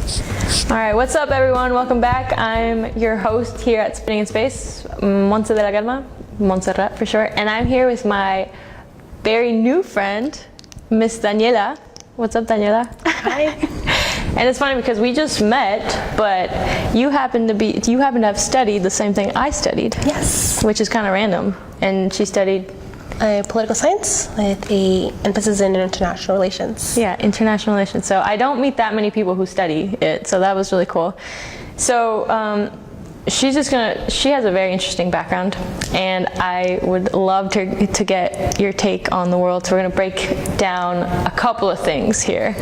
All right, what's up, everyone? Welcome back. I'm your host here at Spinning in Space, Montse de la Galma, Montserrat for short, and I'm here with my very new friend, Miss Daniella. What's up, Daniella? Hi. And it's funny because we just met, but you happen to have studied the same thing I studied. Yes. Which is kind of random. And she studied Political science with an emphasis in international relations. Yeah, international relations. So I don't meet that many people who study it, so that was really cool. So she has a very interesting background, and I would love to get your take on the world. So we're going to break down a couple of things here.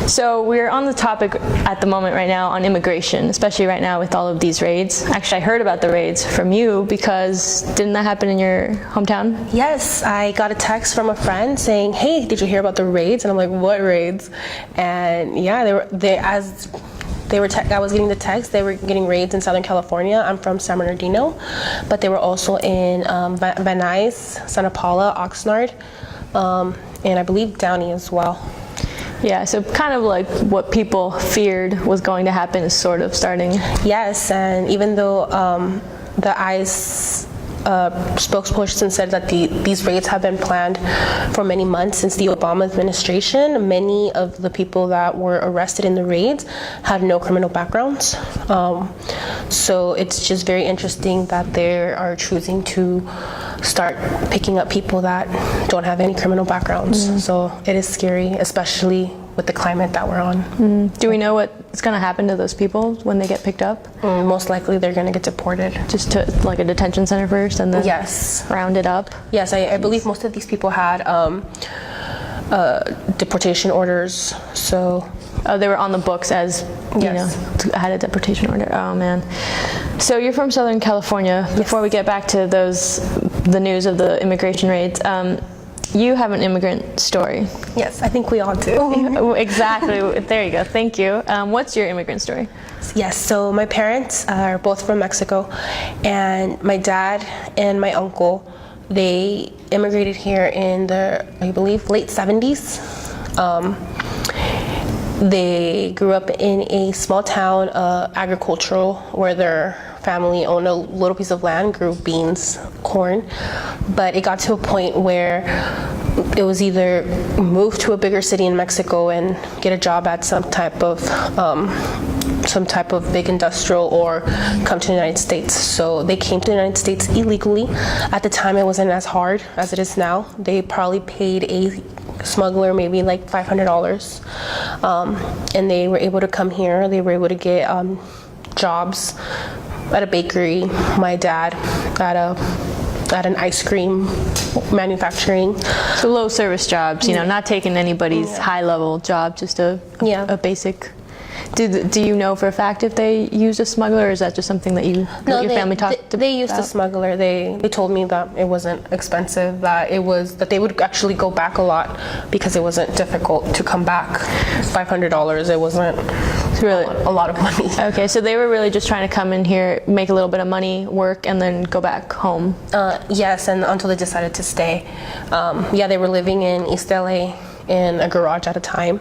So we're on the topic at the moment right now on immigration, especially right now with all of these raids. Actually, I heard about the raids from you because didn't that happen in your hometown? Yes, I got a text from a friend saying, "Hey, did you hear about the raids?" And I'm like, "What raids?" And yeah, I was getting the text. They were getting raids in Southern California. I'm from San Bernardino, but they were also in Van Nuys, Santa Paula, Oxnard, and I believe Downey as well. Yeah, so kind of like what people feared was going to happen is sort of starting. Yes, and even though the ICE spokesperson said that these raids have been planned for many months since the Obama administration, many of the people that were arrested in the raids had no criminal backgrounds. So it's just very interesting that they are choosing to start picking up people that don't have any criminal backgrounds. Mm-hmm. So it is scary, especially with the climate that we're on. Mm-hmm. Do we know what's going to happen to those people when they get picked up? Most likely they're going to get deported. Just to like a detention center first and then yes, rounded up? Yes, I believe most of these people had deportation orders. So they were on the books as, had a deportation order. Oh, man. So you're from Southern California. Yes. Before we get back to the news of the immigration raids, you have an immigrant story. Yes, I think we all do. Exactly. There you go. Thank you. What's your immigrant story? Yes, so my parents are both from Mexico, and my dad and my uncle, they immigrated here in the, I believe, late 70s. They grew up in a small town, agricultural, where their family owned a little piece of land, grew beans, corn, but it got to a point where it was either move to a bigger city in Mexico and get a job at some type of big industrial, or come to the United States. So they came to the United States illegally. At the time, it wasn't as hard as it is now. They probably paid a smuggler maybe like $500, and they were able to come here. They were able to get jobs at a bakery, my dad at an ice cream manufacturing. So low service jobs, not taking anybody's high level job, just a basic. Do you know for a fact if they used a smuggler, or is that just something that your family talked about? They used a smuggler. They told me that it wasn't expensive, that they would actually go back a lot because it wasn't difficult to come back. $500, it wasn't really a lot of money. Okay, so they were really just trying to come in here, make a little bit of money, work, and then go back home. Yes, and until they decided to stay. They were living in East LA in a garage at a time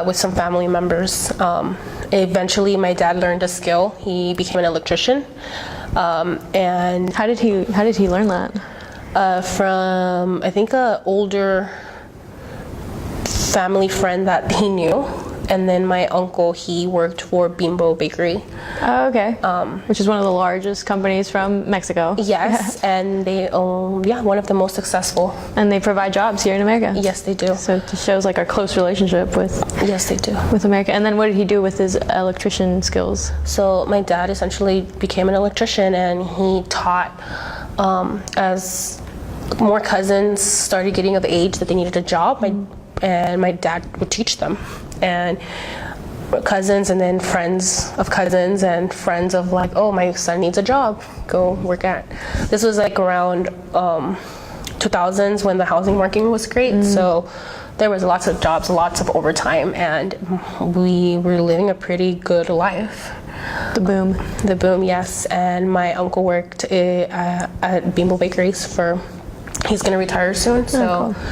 with some family members. Eventually my dad learned a skill. He became an electrician. And how did he learn that? From, I think, an older family friend that he knew. And then my uncle, he worked for Bimbo Bakery. Oh, okay. Which is one of the largest companies from Mexico. Yes, and they own, one of the most successful. And they provide jobs here in America. Yes, they do. So it just shows like our close relationship with. Yes, they do. With America. And then what did he do with his electrician skills? So my dad essentially became an electrician, and he taught as more cousins started getting of age that they needed a job. And my dad would teach them, and cousins, and then friends of cousins, and friends of like, oh, my son needs a job, go work at. This was like around 2000s when the housing market was great, so there was lots of jobs, lots of overtime, and we were living a pretty good life. The boom, yes. And my uncle worked at Bimbo Bakeries he's going to retire soon, so. Cool.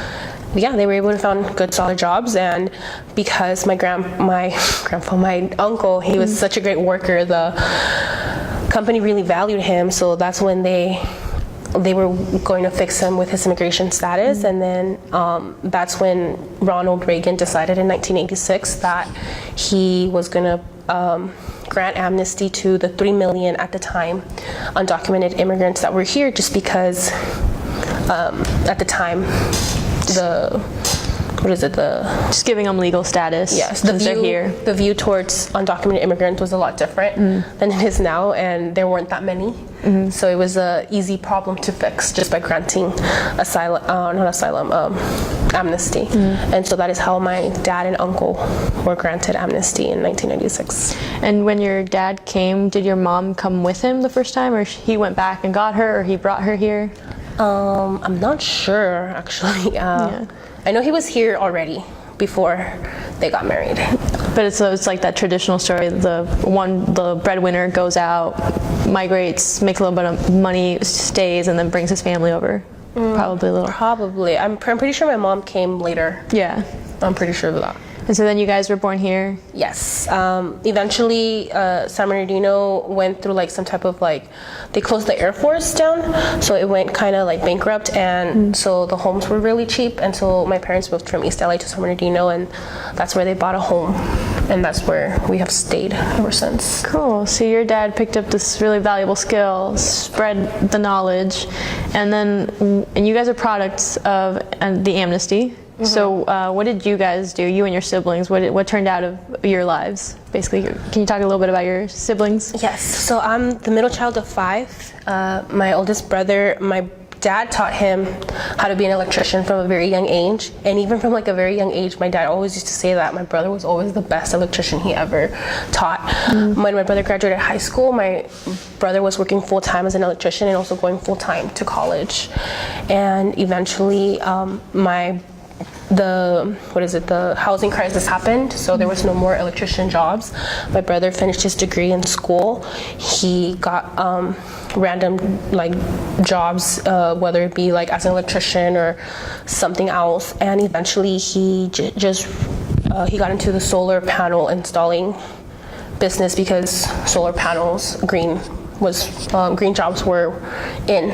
yeah, they were able to find good solid jobs, and because my grandpa, my uncle, he was such a great worker, the company really valued him, so that's when they were going to fix him with his immigration status. And then that's when Ronald Reagan decided in 1986 that he was going to grant amnesty to the 3 million at the time undocumented immigrants that were here, just because at the time just giving them legal status. Yes, they're here. The view towards undocumented immigrants was a lot different than it is now, and there weren't that many. So it was an easy problem to fix just by granting amnesty. And so that is how my dad and uncle were granted amnesty in 1996. And when your dad came, did your mom come with him the first time, or he went back and got her, or he brought her here? I'm not sure, actually. I know he was here already before they got married. But it's like that traditional story. The breadwinner goes out, migrates, makes a little bit of money, stays, and then brings his family over. Probably. I'm pretty sure my mom came later. Yeah. I'm pretty sure of that. And so then you guys were born here? Yes. Eventually, San Bernardino went through like some type of they closed the Air Force down, so it went kind of like bankrupt, and so the homes were really cheap, and so my parents moved from East LA to San Bernardino, and that's where they bought a home, and that's where we have stayed ever since. Cool. So your dad picked up this really valuable skill, spread the knowledge, and you guys are products of the amnesty. So what did you guys do, you and your siblings? What turned out of your lives, basically? Can you talk a little bit about your siblings? Yes. So I'm the middle child of 5. My oldest brother, my dad taught him how to be an electrician from a very young age. And even from like a very young age, my dad always used to say that my brother was always the best electrician he ever taught. When my brother graduated high school, my brother was working full-time as an electrician and also going full-time to college. And eventually the housing crisis happened, so there was no more electrician jobs. My brother finished his degree in school. He got random jobs, whether it be like as an electrician or something else, and eventually he he got into the solar panel installing business, because solar panels, green jobs were in,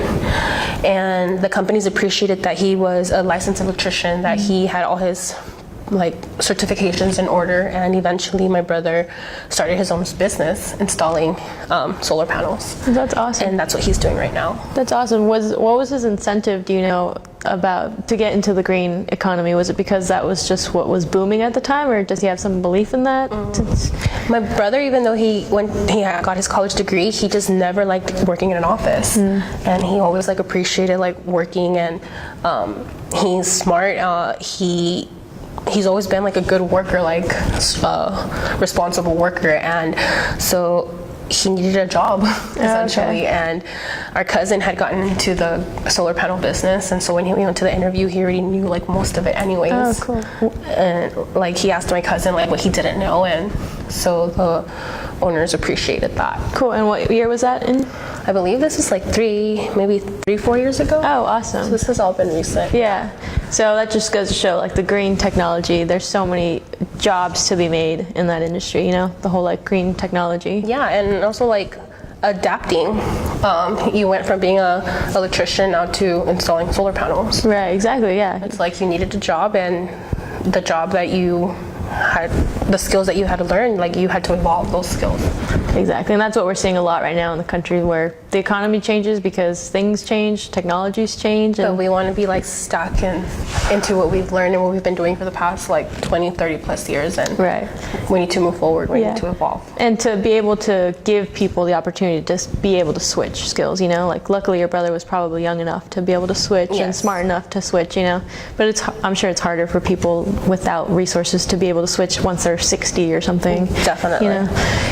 and the companies appreciated that he was a licensed electrician, that he had all his certifications in order, and eventually my brother started his own business installing solar panels. That's awesome. And that's what he's doing right now. That's awesome. What was his incentive, do you know, to get into the green economy? Was it because that was just what was booming at the time, or does he have some belief in that? My brother, even though when he got his college degree, he just never liked working in an office, and he always appreciated working, and he's smart. He's always been a good worker, responsible worker, and so he needed a job essentially. And our cousin had gotten into the solar panel business, and so when he went to the interview, he already knew most of it anyways. Oh, cool. And he asked my cousin what he didn't know, and so the owners appreciated that. Cool. And what year was that in? I believe this was 3-4 years ago. Oh, awesome. So this has all been recent. Yeah. So that just goes to show the green technology, there's so many jobs to be made in that industry, the whole green technology. Yeah, and also adapting. You went from being an electrician now to installing solar panels. Right, exactly, yeah. It's you needed a job, and the job that you had, the skills that you had to learn, you had to evolve those skills. Exactly, and that's what we're seeing a lot right now in the country, where the economy changes because things change, technologies change. But we want to be stuck into what we've learned and what we've been doing for the past 20, 30 plus years, and right. We need to move forward, we need to evolve. And to be able to give people the opportunity to just be able to switch skills, luckily your brother was probably young enough to be able to switch and smart enough to switch, but I'm sure it's harder for people without resources to be able to switch once they're 60 or something. Definitely.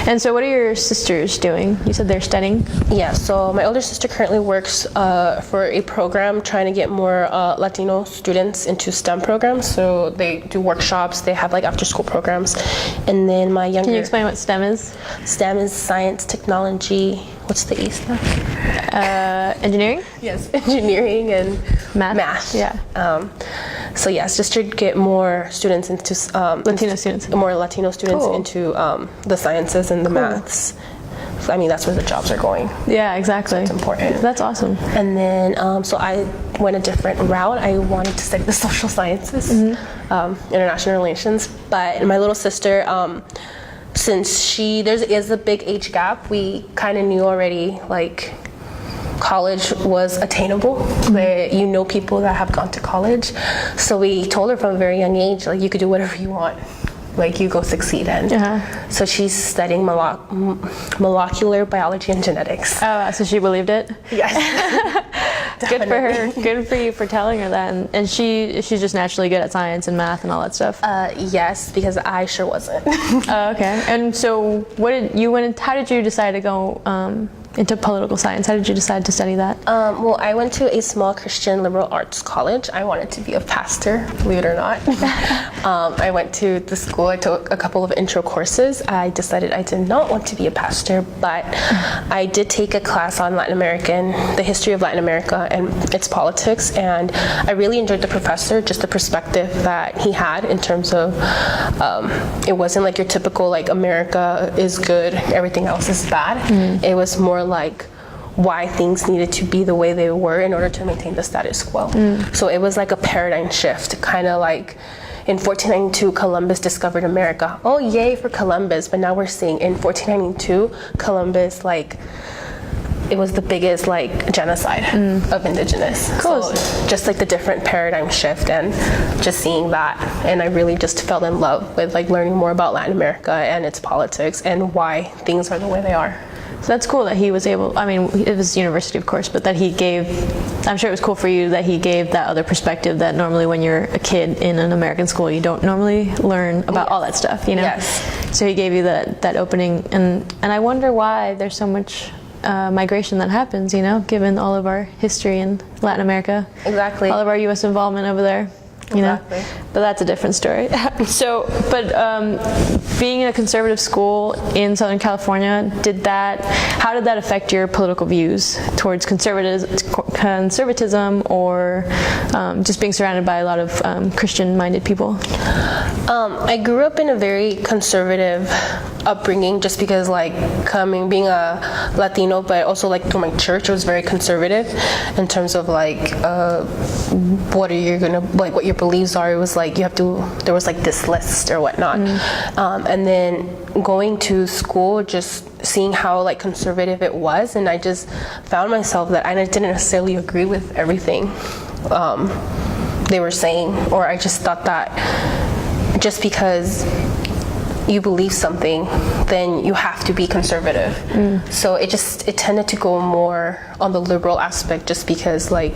And so what are your sisters doing? You said they're studying? Yeah, so my older sister currently works for a program trying to get more Latino students into STEM programs. So they do workshops, they have after school programs. And then my younger... Can you explain what STEM is? STEM is science, technology, what's the E stuff? Engineering? Yes, engineering and math. Yeah. So yes, just to get more students into Latino students. more Latino students Cool. into the sciences and the maths. I mean, that's where the jobs are going. Yeah, exactly. It's important. That's awesome. And then, so I went a different route. I wanted to study the social sciences, international relations. But my little sister, since there is a big age gap, we kind of knew already, like, college was attainable. That you know people that have gone to college. So we told her from a very young age, like, you could do whatever you want. Like, you go succeed in. So she's studying molecular biology and genetics. Oh, so she believed it? Yes. Good for her. Good for you for telling her that. And she's just naturally good at science and math and all that stuff. Yes, because I sure wasn't. Oh, okay. And so how did you decide to go into political science? How did you decide to study that? Well, I went to a small Christian liberal arts college. I wanted to be a pastor, believe it or not. I went to the school. I took a couple of intro courses. I decided I did not want to be a pastor, but I did take a class on the history of Latin America and its politics, and I really enjoyed the professor, just the perspective that he had in terms of it wasn't like your typical, like, America is good, everything else is bad. It was more like why things needed to be the way they were in order to maintain the status quo. So it was like a paradigm shift, kind of like in 1492 Columbus discovered America. Oh, yay for Columbus. But now we're seeing in 1492 Columbus, like, it was the biggest, like, genocide of indigenous. Cool. So just like the different paradigm shift and just seeing that, and I really just fell in love with, like, learning more about Latin America and its politics and why things are the way they are. So that's cool that he was able, I mean, it was university, of course, but that he gave, I'm sure it was cool for you that he gave that other perspective that normally when you're a kid in an American school, you don't normally learn about all that stuff, you know? Yes. So he gave you that opening, and I wonder why there's so much migration that happens, you know, given all of our history in Latin America. Exactly. All of our U.S. involvement over there. You know, but that's a different story. So, but being in a conservative school in Southern California, how did that affect your political views towards conservatism or just being surrounded by a lot of Christian-minded people? I grew up in a very conservative upbringing, just because, like, being a Latino, but also, like, through my church, it was very conservative in terms of, like, what your beliefs are. It was like there was like this list or whatnot. And then going to school, just seeing how, like, conservative it was, and I just found myself that I didn't necessarily agree with everything they were saying, or I just thought that just because you believe something, then you have to be conservative. So it tended to go more on the liberal aspect, just because, like,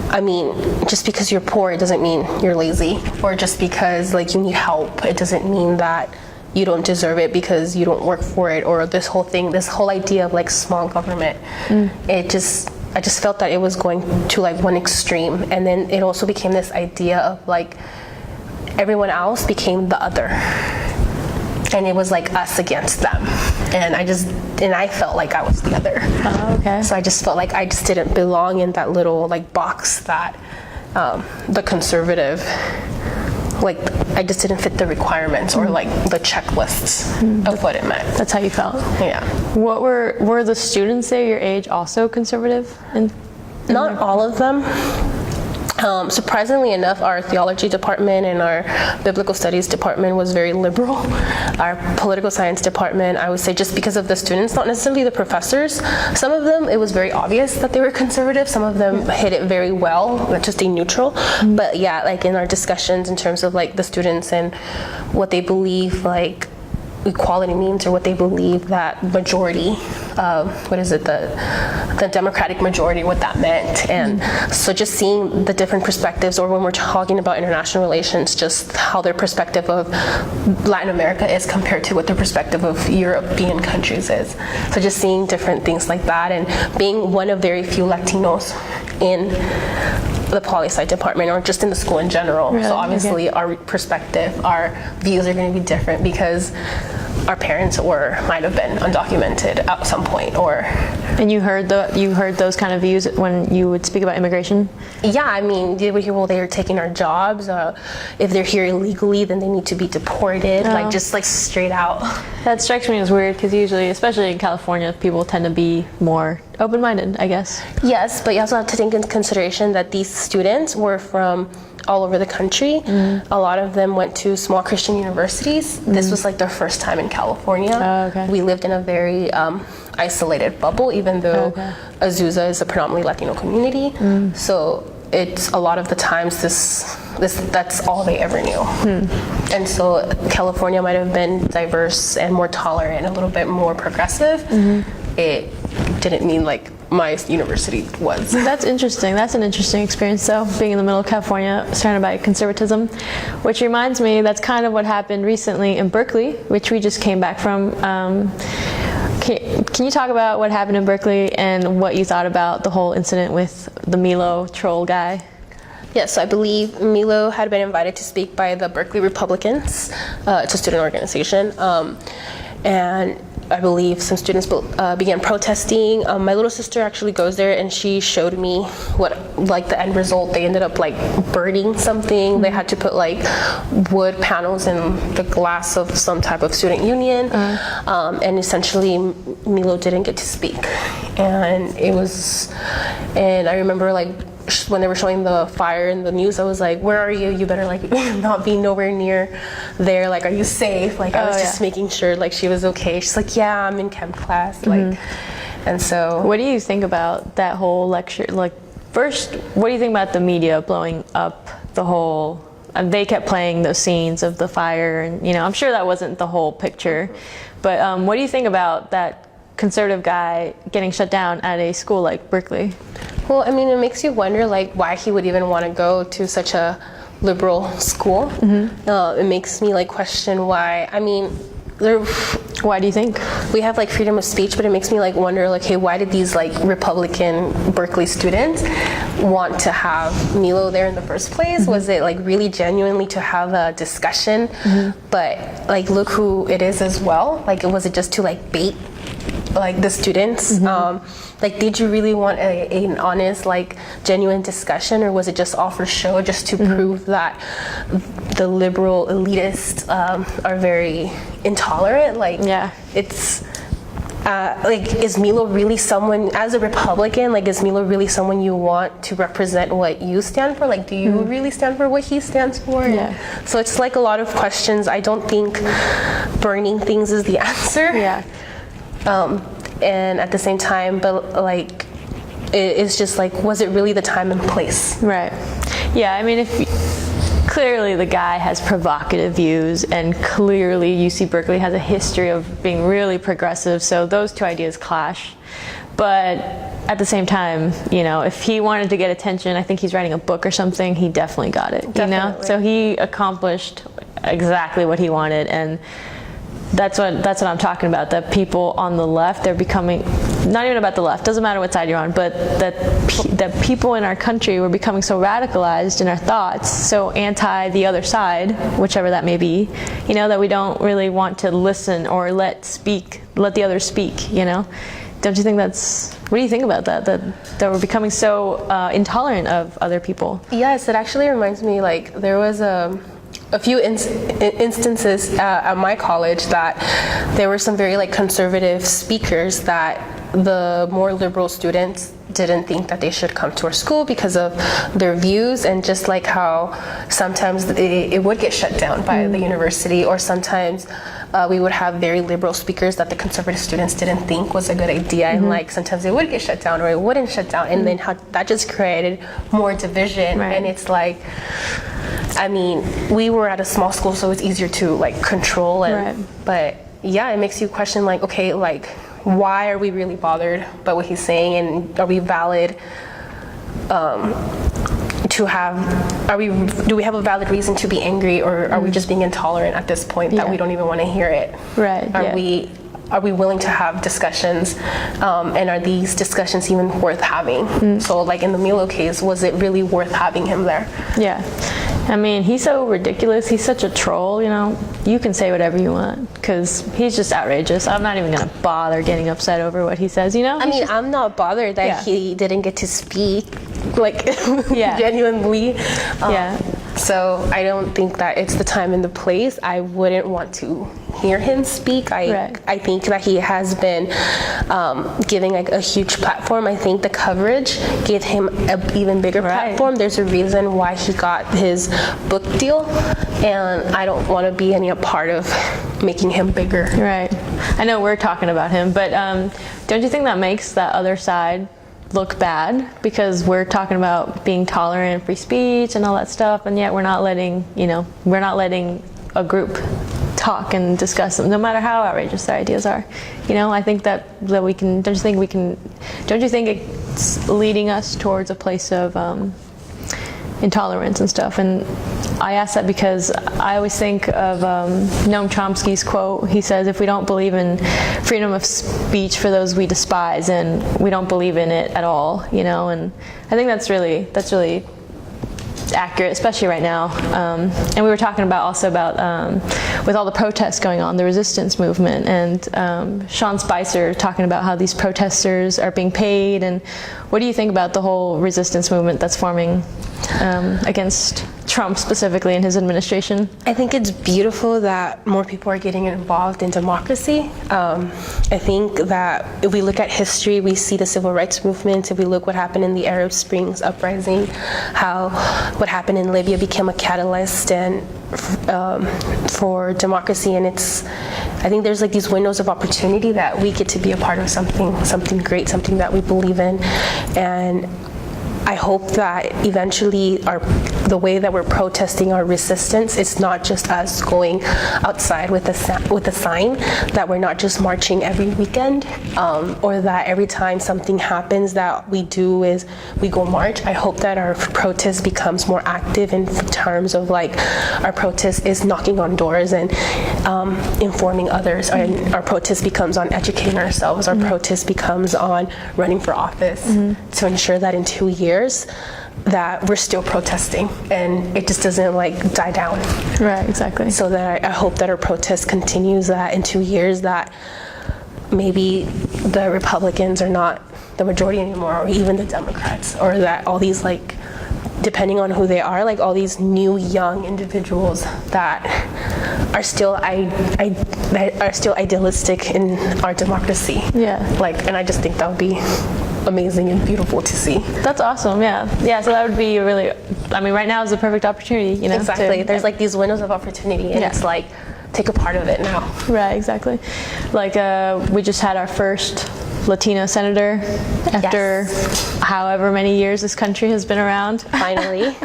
I mean, just because you're poor, it doesn't mean you're lazy, or just because, like, you need help, it doesn't mean that you don't deserve it because you don't work for it, or this whole idea of, like, small government. I just felt that it was going to, like, one extreme, and then it also became this idea of, like, everyone else became the other, and it was like us against them, and I felt like I was the other. Oh, okay. So I just felt like I just didn't belong in that little, like, box that the conservative, like, I just didn't fit the requirements or, like, the checklists of what it meant. That's how you felt? Yeah. What were the students there your age also conservative? Not all of them. Surprisingly enough, our theology department and our biblical studies department was very liberal. Our political science department, I would say, just because of the students, not necessarily the professors. Some of them, it was very obvious that they were conservative. Some of them hit it very well, just a neutral. But yeah, like, in our discussions in terms of, like, the students and what they believe, like, equality means, or what they believe that majority, the Democratic majority, what that meant. And so just seeing the different perspectives, or when we're talking about international relations, just how their perspective of Latin America is compared to what their perspective of European countries is. So just seeing different things like that, and being one of very few Latinos in the poli-sci department, or just in the school in general. Really? So obviously our perspective, our views are going to be different, because our parents might have been undocumented at some point, or. And you heard those kind of views when you would speak about immigration? Yeah, I mean, did we hear, well, they're taking our jobs. If they're here illegally, then they need to be deported, like just like straight out. That strikes me as weird because usually, especially in California, people tend to be more open-minded, I guess. Yes, but you also have to take into consideration that these students were from all over the country. A lot of them went to small Christian universities. This was like their first time in California. Oh, okay. We lived in a very isolated bubble, even though Azusa is a predominantly Latino community. So it's a lot of the times that's all they ever knew. And so California might have been diverse and more tolerant, a little bit more progressive. It didn't mean like my university was. That's interesting. That's an interesting experience, though, being in the middle of California, surrounded by conservatism. Which reminds me, that's kind of what happened recently in Berkeley, which we just came back from. Can you talk about what happened in Berkeley and what you thought about the whole incident with the Milo troll guy? Yes, so I believe Milo had been invited to speak by the Berkeley Republicans. It's a student organization. And I believe some students began protesting. My little sister actually goes there, and she showed me what, like, the end result. They ended up like burning something. They had to put like wood panels in the glass of some type of student union, and essentially Milo didn't get to speak. And I remember like when they were showing the fire in the news, I was like, where are you? You better like not be nowhere near there. Like, are you safe? Like, I was just making sure like she was okay. She's like, yeah, I'm in chem class. Like, and so. What do you think about that whole lecture? Like, first, what do you think about the media blowing up the whole, they kept playing those scenes of the fire, and, you know, I'm sure that wasn't the whole picture, but what do you think about that conservative guy getting shut down at a school like Berkeley? Well, I mean, it makes you wonder, like, why he would even want to go to such a liberal school. It makes me, like, question why. I mean, why do you think? We have, like, freedom of speech, but it makes me, like, wonder, like, hey, why did these, like, Republican Berkeley students want to have Milo there in the first place? Was it, like, really genuinely to have a discussion? But, like, look who it is as well. Like, was it just to, like, bait, like, the students? Like, did you really want an honest, like, genuine discussion, or was it just all for show, just to prove that the liberal elitists are very intolerant? Like, it's like, is Milo really someone, as a Republican, like, is Milo really someone you want to represent what you stand for? Like, do you really stand for what he stands for? So it's like a lot of questions. I don't think burning things is the answer. And at the same time, but like, it's just like, was it really the time and place? Right. Yeah, I mean, clearly the guy has provocative views, and clearly UC Berkeley has a history of being really progressive, so those two ideas clash. But at the same time, you know, if he wanted to get attention, I think he's writing a book or something, he definitely got it, you know? So he accomplished exactly what he wanted, and that's what I'm talking about. That people on the left, they're becoming, not even about the left, doesn't matter what side you're on, but that people in our country were becoming so radicalized in our thoughts, so anti the other side, whichever that may be, you know, that we don't really want to listen or let the others speak, you know? Don't you think what do you think about that we're becoming so intolerant of other people? Yes, it actually reminds me, like, there was a few instances at my college that there were some very, like, conservative speakers that the more liberal students didn't think that they should come to our school because of their views, and just like how sometimes it would get shut down by the university, or sometimes we would have very liberal speakers that the conservative students didn't think was a good idea, and like sometimes it would get shut down or it wouldn't shut down, and then how that just created more division. And it's like, I mean, we were at a small school, so it's easier to, like, control, and but yeah, it makes you question, like, okay, like, why are we really bothered by what he's saying, and are we valid do we have a valid reason to be angry, or are we just being intolerant at this point that we don't even want to hear it? Are we willing to have discussions, and are these discussions even worth having? So, like, in the Milo case, was it really worth having him there? I mean, he's so ridiculous. He's such a troll, you know. You can say whatever you want because he's just outrageous. I'm not even going to bother getting upset over what he says, you know? I mean, I'm not bothered that he didn't get to speak, like, Yeah. genuinely. Yeah. So I don't think that it's the time and the place. I wouldn't want to hear him speak. I think that he has been giving like a huge platform. I think the coverage gave him an even bigger platform. There's a reason why he got his book deal, and I don't want to be any part of making him bigger. Right. I know we're talking about him, but don't you think that makes that other side look bad, because we're talking about being tolerant, free speech and all that stuff, and yet we're not letting a group talk and discuss them, no matter how outrageous their ideas are. You know, I think that we can. Don't you think it's leading us towards a place of intolerance and stuff? And I ask that because I always think of Noam Chomsky's quote. He says, if we don't believe in freedom of speech for those we despise, then we don't believe in it at all, you know. And I think that's really accurate, especially right now. And we were talking about with all the protests going on, the resistance movement, and Sean Spicer talking about how these protesters are being paid. And what do you think about the whole resistance movement that's forming against Trump specifically and his administration? I think it's beautiful that more people are getting involved in democracy. I think that if we look at history, we see the civil rights movement. If we look what happened in the Arab Springs uprising, how what happened in Libya became a catalyst and for democracy. And I think there's like these windows of opportunity that we get to be a part of something great, something that we believe in. And I hope that eventually the way that we're protesting our resistance, it's not just us going outside with a sign, that we're not just marching every weekend, or that every time something happens that we do is we go march. I hope that our protest becomes more active in terms of like our protest is knocking on doors and informing others. Our protest becomes on educating ourselves. Our protest becomes on running for office to ensure that in 2 years that we're still protesting and it just doesn't like die down. Right, exactly. So that I hope that our protest continues, that in 2 years that maybe the Republicans are not the majority anymore, or even the Democrats, or that all these, like, depending on who they are, like all these new young individuals that are still idealistic in our democracy. Yeah. Like, and I just think that would be amazing and beautiful to see. That's awesome. Yeah, so that would be really, I mean, right now is the perfect opportunity, you know. Exactly. There's like these windows of opportunity, and it's like, take a part of it now. Right, exactly. Like we just had our first Latino senator after however many years this country has been around. Finally.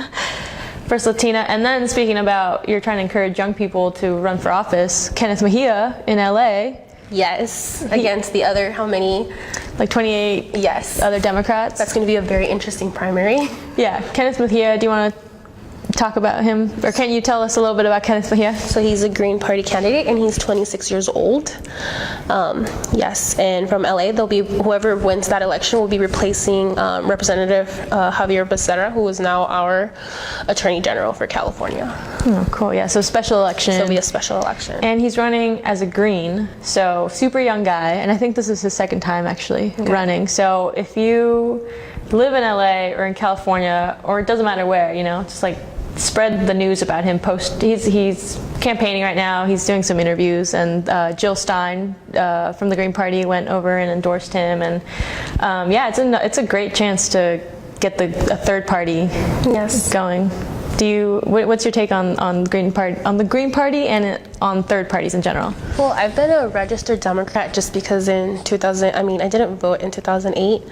First Latina. And then speaking about, you're trying to encourage young people to run for office, Kenneth Mejia in LA. Yes, against the other, how many? Like 28 other Democrats. That's going to be a very interesting primary. Yeah, Kenneth Mejia, do you want to talk about him? Or can you tell us a little bit about Kenneth Mejia? So he's a Green Party candidate and he's 26 years old. Yes, and from LA, whoever wins that election will be replacing Representative Javier Becerra, who is now our Attorney General for California. Oh, cool. Yeah, so special election. So it'll be a special election. And he's running as a Green, so super young guy, and I think this is his second time actually running. So if you live in LA or in California, or it doesn't matter where, you know, just like spread the news about him. He's campaigning right now. He's doing some interviews, and Jill Stein from the Green Party went over and endorsed him. And it's a great chance to get a third party going. What's your take on the Green Party and on third parties in general? Well, I've been a registered Democrat just because I didn't vote in 2008,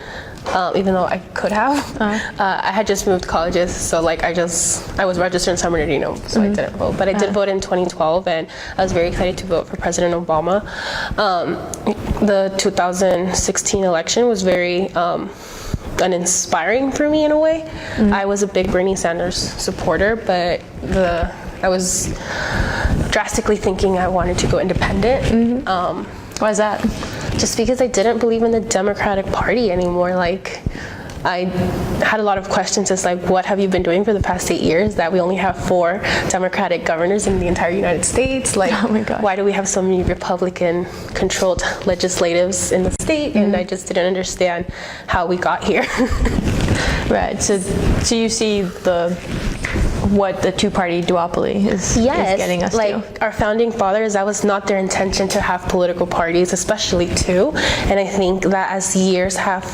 even though I could have. I had just moved colleges, so like I was registered in San Bernardino, so I didn't vote. But I did vote in 2012, and I was very excited to vote for President Obama. The 2016 election was very uninspiring for me in a way. I was a big Bernie Sanders supporter, but I was drastically thinking I wanted to go independent. Why is that? Just because I didn't believe in the Democratic Party anymore. Like, I had a lot of questions. It's like, what have you been doing for the past 8 years that we only have 4 Democratic governors in the entire United States? Like, oh my God. Why do we have so many Republican-controlled legislatives in the state? And I just didn't understand how we got here. Right. So you see what the two-party duopoly is getting us like to. Our founding fathers, that was not their intention to have political parties, especially 2. And I think that as years have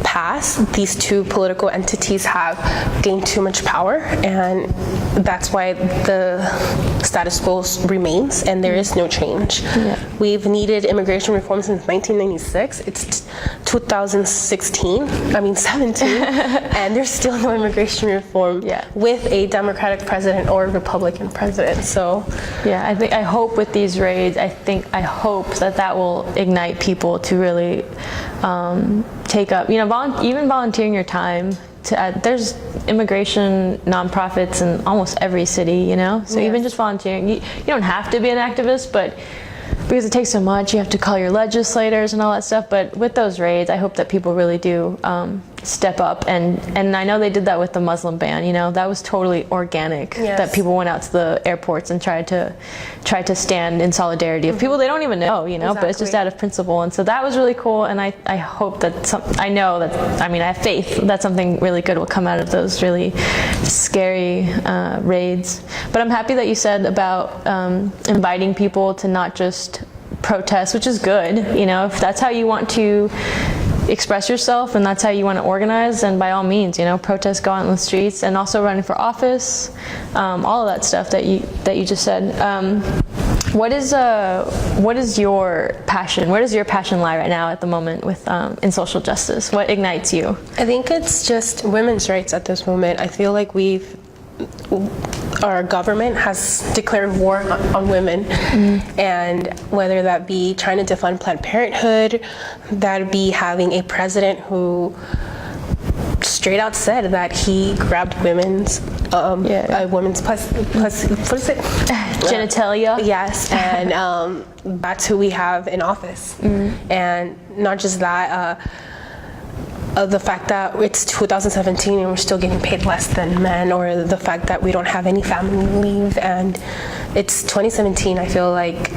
passed, these 2 political entities have gained too much power, and that's why the status quo remains, and there is no change. Yeah. We've needed immigration reform since 1996. It's 2017, and there's still no immigration reform with a Democratic president or a Republican president. So yeah, I hope with these raids, I hope that will ignite people to really take up, even volunteering your time. There's immigration nonprofits in almost every city, so even just volunteering, you don't have to be an activist, but because it takes so much, you have to call your legislators and all that stuff. But with those raids, I hope that people really do step up, and I know they did that with the Muslim ban. That was totally organic. Yes. That people went out to the airports and tried to stand in solidarity of people they don't even know. Exactly. But it's just out of principle, and so that was really cool. And I hope that I have faith that something really good will come out of those really scary raids. But I'm happy that you said about inviting people to not just protest, which is good. If that's how you want to express yourself and that's how you want to organize, then by all means, protest, go out in the streets, and also running for office, all of that stuff that you just said. What is your passion? Where does your passion lie right now at the moment with in social justice? What ignites you? I think it's just women's rights at this moment. I feel like our government has declared war on women, and whether that be trying to defund Planned Parenthood, that be having a president who straight out said that he grabbed a women's plus what is it? Genitalia. Yes, and that's who we have in office, and not just that. The fact that it's 2017 and we're still getting paid less than men, or the fact that we don't have any family leave, and it's 2017. I feel like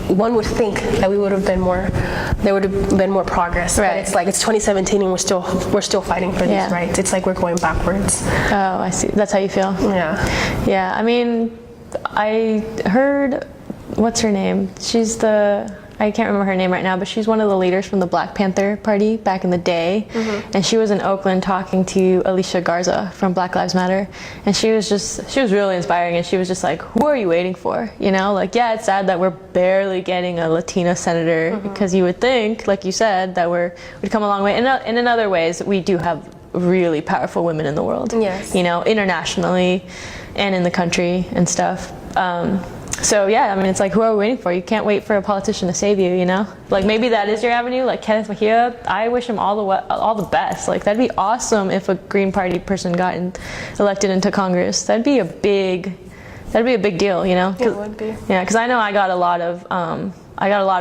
one would think that there would have been more progress. Right. But it's like it's 2017 and we're still fighting for these rights. It's like we're going backwards. Oh, I see. That's how you feel. Yeah. Yeah. I heard, what's her name? I can't remember her name right now, but she's one of the leaders from the Black Panther Party back in the day. And she was in Oakland talking to Alicia Garza from Black Lives Matter. And she was really inspiring, and she was just like, who are you waiting for? It's sad that we're barely getting a Latina senator, because you would think, like you said, that we'd come a long way. And in other ways, we do have really powerful women in the world. Yes. Internationally and in the country and stuff. So it's like, who are we waiting for? You can't wait for a politician to save you, Like maybe that is your avenue, like Kenneth Mejia. I wish him all the best. Like that'd be awesome if a Green Party person got elected into Congress. That'd be a big deal, It would be. Yeah, because I know I got a lot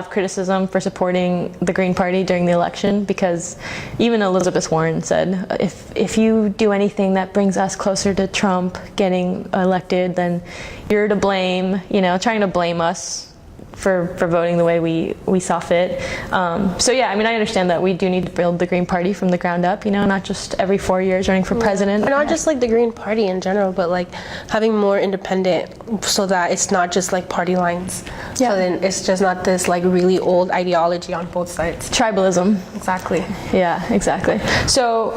of criticism for supporting the Green Party during the election, because even Elizabeth Warren said, if you do anything that brings us closer to Trump getting elected, then you're to blame, trying to blame us for voting the way we saw fit. I understand that we do need to build the Green Party from the ground up, not just every 4 years running for president. And not just like the Green Party in general, but like having more independent, so that it's not just like party lines. Yeah. So then it's just not this like really old ideology on both sides. Tribalism. Exactly. Yeah, exactly. So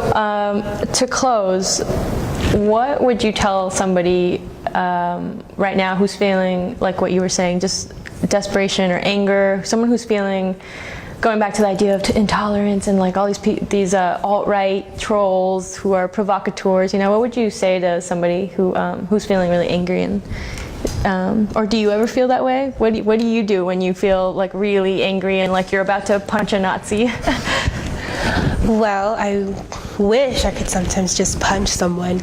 to close, what would you tell somebody right now who's feeling like what you were saying, just desperation or anger, someone who's feeling, going back to the idea of intolerance and like all these alt-right trolls who are provocateurs, what would you say to somebody who's feeling really angry, and or do you ever feel that way? What do you do when you feel like really angry and like you're about to punch a Nazi? Well, I wish I could sometimes just punch someone,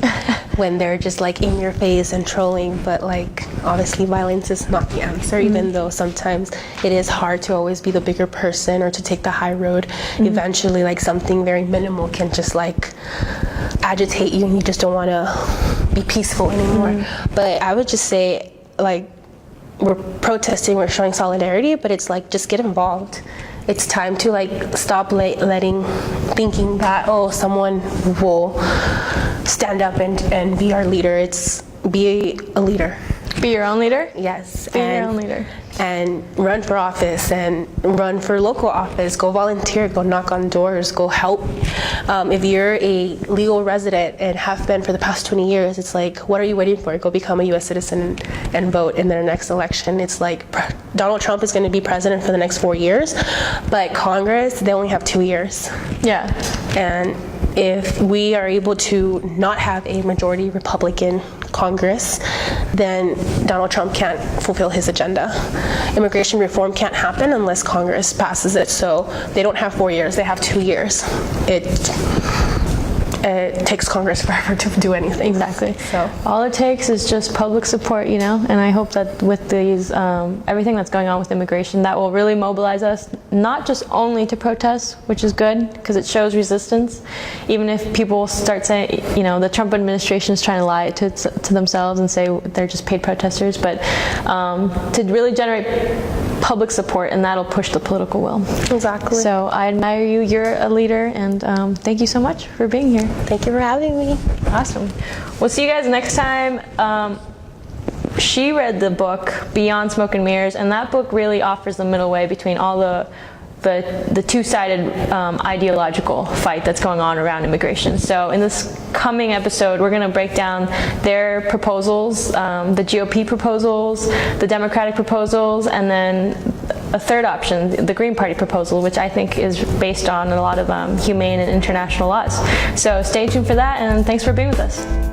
when they're just like in your face and trolling, but like obviously violence is not the answer, even though sometimes it is hard to always be the bigger person or to take the high road. Eventually, like something very minimal can just like agitate you and you just don't want to be peaceful anymore. But I would just say, like, we're protesting, we're showing solidarity, but it's like, just get involved. It's time to like stop thinking that, oh, someone will stand up and be our leader. It's be a leader. Be your own leader? Yes. Be your own leader. And run for office and run for local office. Go volunteer, go knock on doors, go help. If you're a legal resident and have been for the past 20 years, it's like, what are you waiting for? Go become a U.S. citizen and vote in their next election. It's like Donald Trump is going to be president for the next 4 years, but Congress, they only have 2 years. Yeah. And if we are able to not have a majority Republican Congress, then Donald Trump can't fulfill his agenda. Immigration reform can't happen unless Congress passes it. So they don't have 4 years, they have 2 years. It takes Congress forever to do anything. Exactly. So all it takes is just public support, you know, and I hope that with these, everything that's going on with immigration, that will really mobilize us, not just only to protest, which is good, because it shows resistance, even if people start saying, you know, the Trump administration is trying to lie to themselves and say they're just paid protesters, but to really generate public support, and that'll push the political will. exactly. So I admire you, you're a leader, and thank you so much for being here. Thank you for having me. Awesome. We'll see you guys next time. She read the book Beyond Smoke and Mirrors, and that book really offers the middle way between all the two-sided ideological fight that's going on around immigration. So in this coming episode, we're going to break down their proposals, the GOP proposals, the Democratic proposals, and then a third option, the Green Party proposal, which I think is based on a lot of humane and international laws. So stay tuned for that, and thanks for being with us.